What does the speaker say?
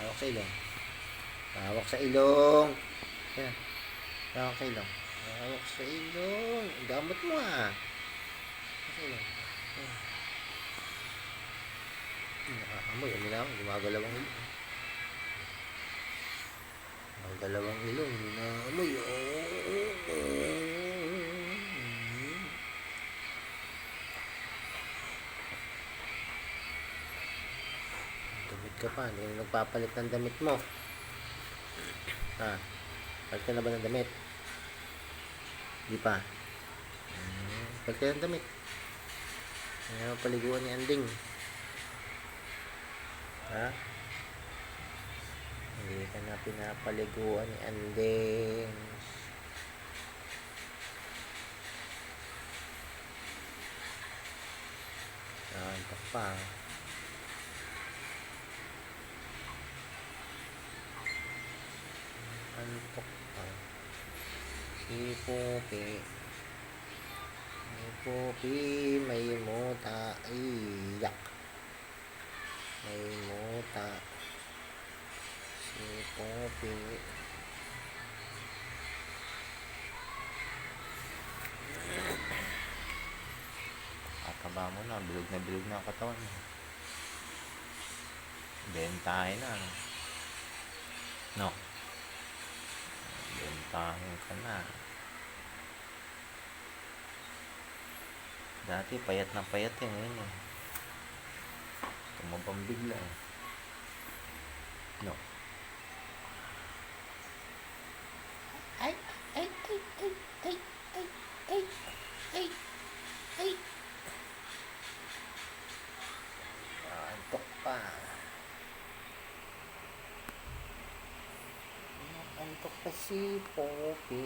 Hawak sa ilong. Hawak sa ilong. Yan. Hawak sa ilong. Hawak sa ilong. Gamot mo ah. Hawak sa ilong. Yan. Nakakamoy. Ano lang? Gumagalawang ilong. Gumagalawang ilong. Nakakamoy. Damit ka pa. Hindi na nagpapalit ng damit mo. Ha? Palit ka na ba ng damit? Hindi pa. Palit ka ng damit. Ayaw paliguan ni Anding. Ha? Hindi ka na pinapaliguan ni Anding. Antok pa. Antok pa. Si Popi. Si Popi may muta. Iyak. May muta. Si Popi. Kataba mo na. Bilog na ang katawan mo. Bentahin na. No. Bentahin ka na. Dati payat na payat eh. Ngayon eh. Tumabang bigla eh. No. Ay, ay, ay, ay, ay, ay, ay, ay, ay. Antok pa. Antok pa si Popi.